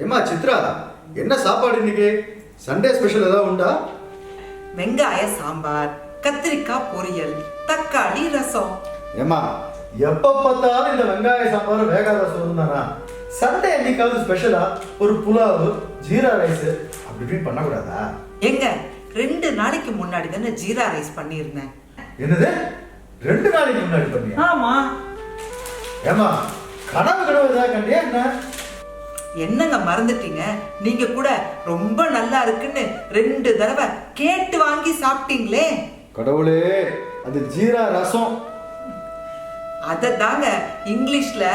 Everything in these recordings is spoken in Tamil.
ஏமா சித்ரா, என்ன சாப்பாடு இன்னைக்கு? சண்டே ஸ்பெஷல் ஏதாவது உண்டா? வெங்காய சாம்பார், கத்திரிக்காய் பொரியல், தக்காளி ரசம். ஏமா எப்ப பார்த்தாலும் இந்த வெங்காய சாம்பார் வேகாத ரசம் தானா? சண்டே என்னைக்காவது ஸ்பெஷலா ஒரு புலாவு, ஜீரா ரைஸ் அப்படி இப்படி பண்ணக்கூடாதா? எங்க 2 நாளைக்கு முன்னாடி தானே ஜீரா ரைஸ் பண்ணியிருந்தேன். என்னது 2 நாளைக்கு முன்னாடி பண்ணியா? ஆமா. ஏமா கனவு ஏதாவது கண்டியா என்ன? என்னங்க மறந்துட்டீங்க? நீங்க கூட ரொம்ப நல்லா இருக்குன்னு 2 தடவை கேட்டு வாங்கி சாப்பிட்டீங்களே. கடவுளே, அது ஜீரா ரசம். அத தாங்க இங்கிலீஷ்ல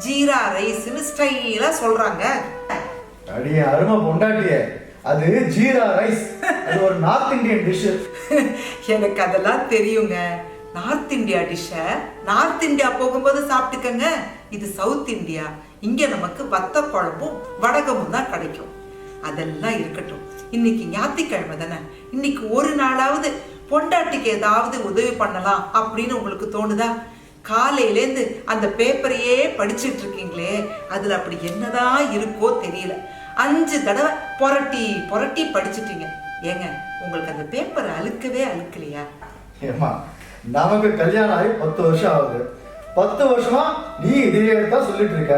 ஜீரா ரைஸ்னு ஸ்டைலா சொல்றாங்க. அடியே அருமை பொண்டாட்டியே, அது ஜீரா ரைஸ். அது ஒரு நார்த் இந்தியன் டிஷ். எனக்கு அதெல்லாம் தெரியுங்க. நார்த் இந்தியா டிஷ்ஷ நார்த் இந்தியா போகும்போது சாப்பிட்டுக்கங்க. இது சவுத் இந்தியா. இங்க நமக்கு வத்த குழம்பும் வடகமும் தான் கிடைக்கும். அதெல்லாம் இருக்கட்டும், இன்னைக்கு ஞாயிற்றுக்கிழமை தானே. இன்னைக்கு ஒரு நாளாவது பொண்டாட்டிக்கு ஏதாவது உதவி பண்ணலாம் அப்படின்னு உங்களுக்கு தோணுதா? காலையிலேருந்து அந்த பேப்பரையே படிச்சுட்டு இருக்கீங்களே, அதுல அப்படி என்னதான் இருக்கோ தெரியல. 5 தடவை புரட்டி புரட்டி படிச்சுட்டீங்க. ஏங்க, உங்களுக்கு அந்த பேப்பர் அழுக்கவே அழுக்கலையா? ஏமா, நமக்கு கல்யாணம் ஆகி 10 வருஷம் ஆகுது. 10 வருஷமா நீ இதையே தான் சொல்லிட்டு இருக்க.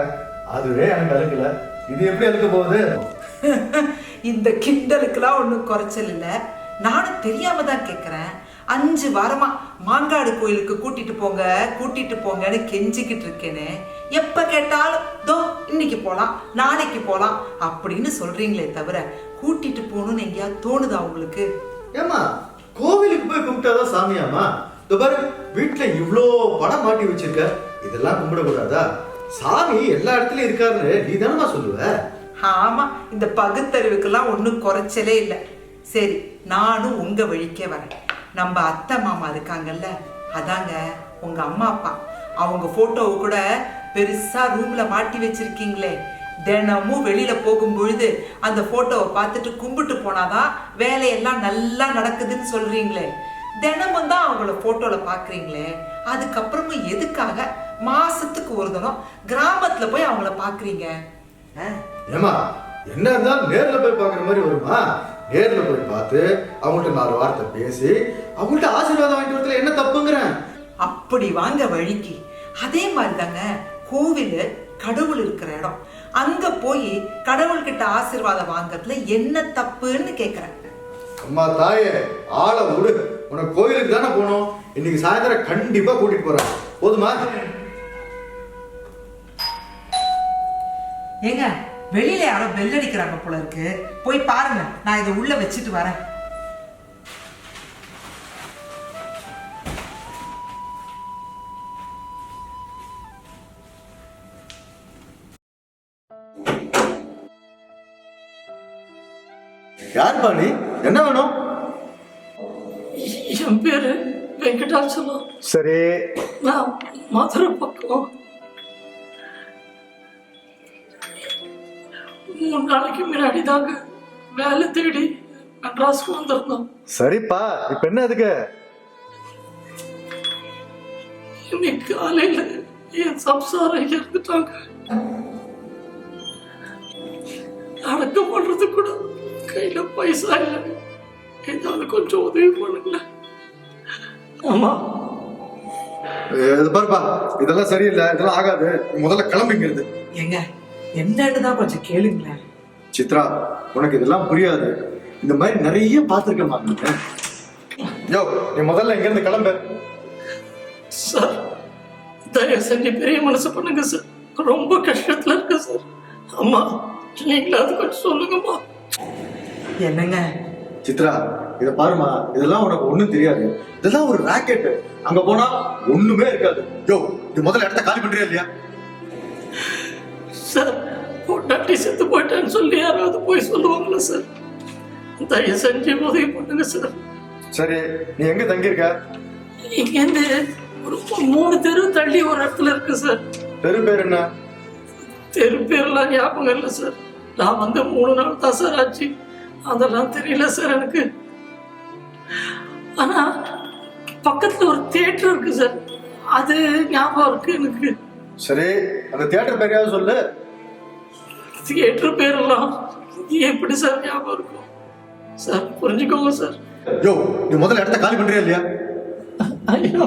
அதுவே எனக்கு அழுக்கல, இது எப்படி அழுக்க போகுது? இந்த கிண்டலுக்கெல்லாம் ஒன்றும் குறைச்சல் இல்லை. நானும் தெரியாம தான் கேட்குறேன். 5 வாரமா மாங்காடு கோயிலுக்கு கூட்டிட்டு போங்கன்னு கெஞ்சிக்கிட்டு இருக்கேனே. எப்ப கேட்டாலும் தோ இன்னைக்கு போலாம், நாளைக்கு போலாம் அப்படின்னு சொல்றீங்களே தவிர கூட்டிட்டு போகணும்னு எங்கேயாவது தோணுதா உங்களுக்கு? ஏமா, கோவிலுக்கு போய் கும்பிட்டாதான் சாமியாமா? பாரு, வீட்டுல இவ்வளோ படம் மாட்டி வச்சிருக்க, இதெல்லாம் கும்பிடக்கூடாதா? சாமி எல்லா இடத்துலயும் இருக்காருன்னு நீ தானமா சொல்லுவ? ஆமா, இந்த பகுத்தறிவுக்கெல்லாம் ஒன்றும் குறைச்சலே இல்லை. சரி, நானும் உங்க வழிக்கே வரேன். நம்ம அத்தை மாமா இருக்காங்கல்ல, அதாங்க உங்க அம்மா அப்பா. அவங்க போட்டோவை கூட பெருசா ரூம்ல மாட்டி வச்சிருக்கீங்களே. தினமும் வெளியில போகும்பொழுது அந்த போட்டோவை பார்த்துட்டு கும்பிட்டு போனாதான் வேலையெல்லாம் நல்லா நடக்குதுன்னு சொல்றீங்களே. தினமும் தான் அவங்கள போட்டோல பாக்குறீங்களே, அதுக்கப்புறமும் எதுக்காக மாசத்துக்கு ஒரு தினம் கிராமத்துல போய் அவங்கள பாக்குறீங்க? ஏமா, என்ன இருந்தாலும் நேர்ல போய் பாக்குற மாதிரி வருமா? நேர்ல போய் பார்த்து அவங்கள்ட்ட 4 வார்த்தை பேசி அவங்கள்ட்ட ஆசீர்வாதம் வாங்கிட்டு வரதுல என்ன தப்புங்கிறேன்? அப்படி வாங்க வழிக்கு. அதே மாதிரி தாங்க கோவில் கடவுள் இருக்கிற இடம். அங்க போய் கடவுள்கிட்ட ஆசீர்வாதம் வாங்கறதுல என்ன தப்புன்னு கேக்குறேன். அம்மா தாயே, ஆளை விடு. உனக்கு கோயிலுக்கு தானே போகணும். இன்னைக்கு சாயந்தரம் கண்டிப்பா கூட்டிட்டு போறேன், போதுமா? ஏங்க, வெளியில யாரோ பெல் அடிக்கிறாங்க போல இருக்கு. போய் பாருங்க, நான் இதை உள்ள வச்சுட்டு வரேன். யார் பாணி? என்ன வேணும்? என் பேரு வெங்கடாச்சலம். சரி, நான் மதுரை பக்கம் 3 நாளைக்கு முன்னாடி தாங்க வேலை தேடி மெட்ராஸ்க்கு வந்திருந்தோம். சரிப்பா, இப்ப என்ன அதுக்கு? இன்னைக்கு காலையில என் சம்சாரம் இறந்துட்டாங்க. அடக்கம் பண்றது கூட கையில பைசா இல்லை. ஏதாவது கொஞ்சம் உதவி பண்ணுங்கள. ஆமா, பாருப்பா, இதெல்லாம் சரியில்லை, இதெல்லாம் ஆகாது. முதல்ல கிளம்பிங்கிறது. ஏங்க, என்னன்னு தான் கொஞ்சம் கேளுங்களேன். சித்ரா, உனக்கு இதெல்லாம் புரியாது. இந்த மாதிரி நிறைய பார்த்துருக்கேன் மாட்டேன். யோ, நீ முதல்ல இங்க இருந்து கிளம்பு. சார், தயவு செஞ்சு பெரிய மனசு பண்ணுங்க சார். ரொம்ப கஷ்டத்துல இருக்கு சார். அம்மா, நீங்களாவது கொஞ்சம் சொல்லுங்கம்மா. என்னங்க சித்ரா, இத பாருமா, இதெல்லாம் உனக்கு ஒண்ணும் தெரியாது. இதெல்லாம் ஒரு ராக்கெட். அங்க போனா ஒண்ணுமே இருக்காது. யோ, நீ முதல்ல இடத்த காலி பண்றியா இல்லையா? சார், பொண்டாட்டி செத்து போயிட்டேன்னு சொல்லி யாராவது போய் சொல்லுவாங்களா சார்? தயவு செஞ்சு உதவி பண்ணுங்க சார். சரி, நீ எங்க தங்கியிருக்க? இங்கேருந்து ஒரு 3 தெரு தள்ளி ஒரு இடத்துல இருக்கு சார். தெரு பேர் என்ன? தெரு பேர்லாம் ஞாபகம் இல்லை சார். நான் வந்து 3 நாள் தான் சார் ஆச்சு. அதெல்லாம் தெரியல சார் எனக்கு. ஆனா பக்கத்துல ஒரு தியேட்டர் இருக்கு சார், அது ஞாபகம் இருக்கு எனக்கு. சரி, அந்த தியேட்டர் பேரையாவது சொல்லு. தியேட்டர் பேரெல்லாம் எப்படி சார் ஞாபகம் இருக்கும் சார்? புரிஞ்சுக்கோங்க சார். யோ, நீ முதல்ல இடத்த காலி பண்றியா இல்லையா? ஐயோ,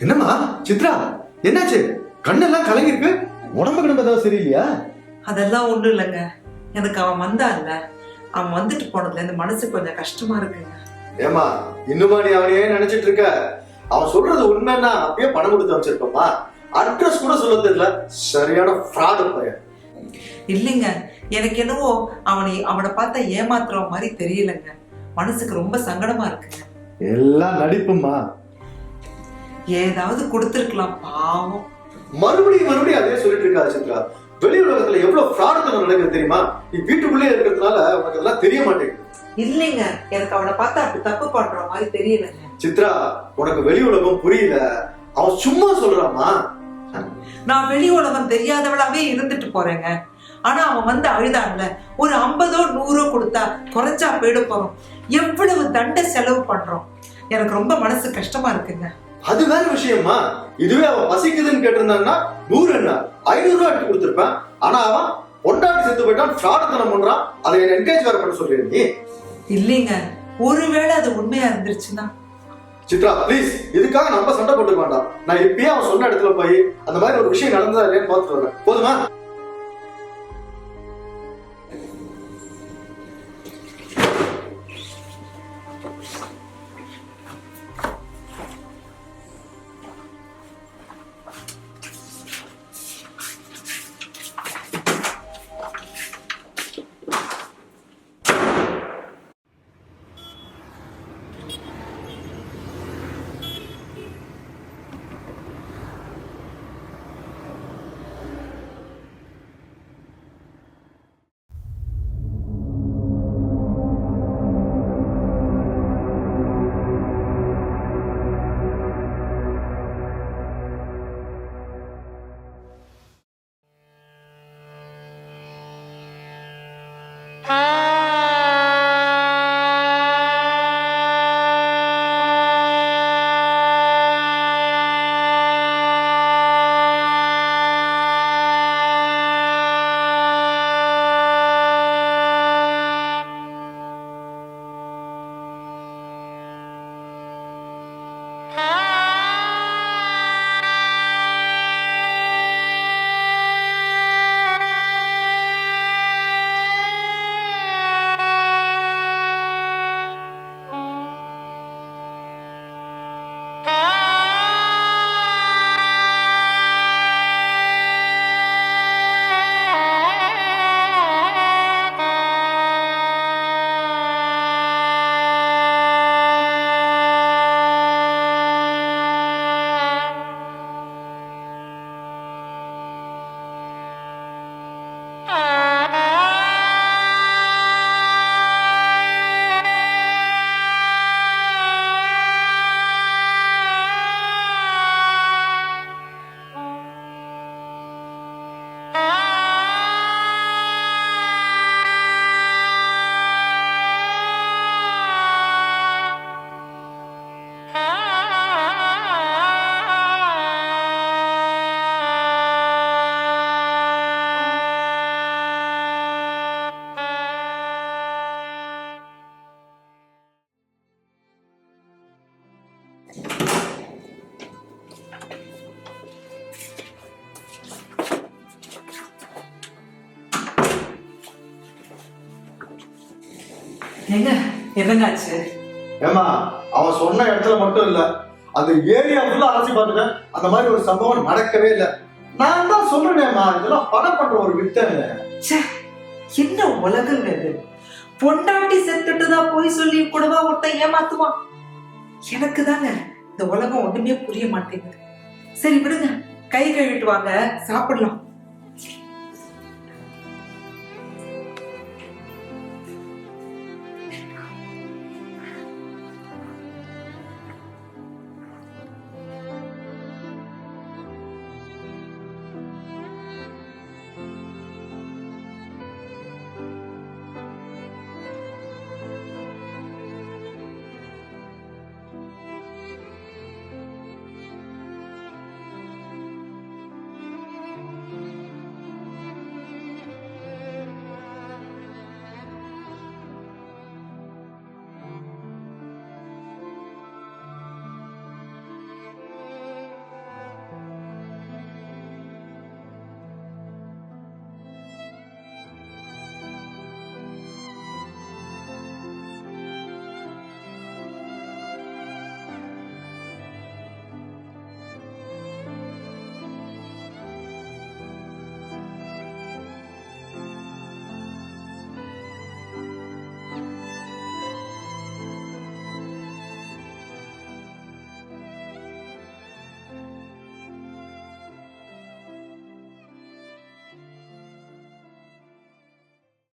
என்னம்மா சித்ரா, என்னாச்சு? கண்ணெல்லாம் கலங்கி இருக்கு. உடம்பு கிடம்பு ஏதாவது சரியில்லையா? அதெல்லாம் ஒண்ணும் இல்லைங்க. எனக்கு அவன் வந்தான்ல, அவன் வந்துட்டு போனதுல இந்த மனசு கொஞ்சம் கஷ்டமா இருக்குங்க. ஏமா, இன்னுமா நீ அவனையே நினைச்சிட்டு இருக்க? அவன் சொல்றது உண்மைன்னா அப்பயே பணம் கொடுத்து வச்சிருப்போமா? அட்ரஸ் கூட சொல்ல தெரியல. சரியான ஃப்ராடு பையன். இல்லைங்க, எனக்கு என்னவோ அவனை பார்த்தா ஏமாத்துற மாதிரி தெரியலங்க. மனசுக்கு ரொம்ப சங்கடமா இருக்குங்க. எல்லாம் நடிப்புமா. ஏதாவது கொடுத்துருக்கலாம், பாவம். மறுபடியும் அதே சொல்லிட்டு இருக்காது சித்ரா. வெளி உலகத்துல எவ்வளவு ஃப்ராடுத்தனம் நடக்குது தெரியுமா? நீ வீட்டுக்குள்ளே இருக்கிறதுனால உனக்கு அதெல்லாம் தெரிய மாட்டேங்குது. இல்லைங்க, எனக்கு அவனை பார்த்தா அப்படி தப்பு பண்ற மாதிரி தெரியலங்க. சித்ரா, உனக்கு வெளி உலகம் புரியல. அவன் சும்மா சொல்றாமா? நான் வெளி உலகம் தெரியாதவளாவே இருந்துட்டு போறேங்க. ஆனா அவன் வந்து அழுதான்ல, ஒரு 50 100 கொடுத்தா குறைஞ்சா போயிட போறோம். எவ்வளவு தண்ட செலவு பண்றோம். எனக்கு ரொம்ப மனசு கஷ்டமா இருக்குங்க. அது வேற விஷயமா? இதுவே அவன் பசிக்குதுன்னு கேட்டிருந்தான்னா 100 என்ன 500 ரூபாய் எடுத்து கொடுத்திருப்பேன். ஆனா அவன் பொண்டாட்டி செத்து போயிட்டான், ஃப்ராடுத்தனம் பண்றான். அதை என்கரேஜ் வேற பண்ண சொல்றீங்க நீ? இல்லைங்க, ஒருவேளை அது உண்மையா இருந்துருச்சுன்னா? சித்ரா ப்ளீஸ், இதுக்காக நம்ம சண்டை போட்டுக்க வேண்டாம். நான் இப்பயே அவன் சொன்ன இடத்துல போய் அந்த மாதிரி ஒரு விஷயம் நடந்ததா இல்லையான்னு பார்த்துட்டு வரேன். போதுமா? ஏங்க, என்னங்காச்சு? ஏமா, அவன் சொன்ன இடத்துல மட்டும் இல்ல, அந்த ஏரியா ஃபுல்லா அலசி பார்த்துட்டேன். அந்த மாதிரி ஒரு சம்பவம் நடக்கவே இல்லை. நான் தான் சொல்றேனேமா, இதெல்லாம் பணம் பண்ற ஒரு வித்தங்க. என்ன உலகங்க இது? பொண்டாட்டி செத்துட்டுதான் போய் சொல்லி கூடவா ஒருத்தன் ஏமாத்துவான்? எனக்கு தாங்க இந்த உலகம் ஒண்ணுமே புரிய மாட்டேங்குது. சரி விடுங்க, கை கழுவிட்டு வாங்க, சாப்பிடலாம்.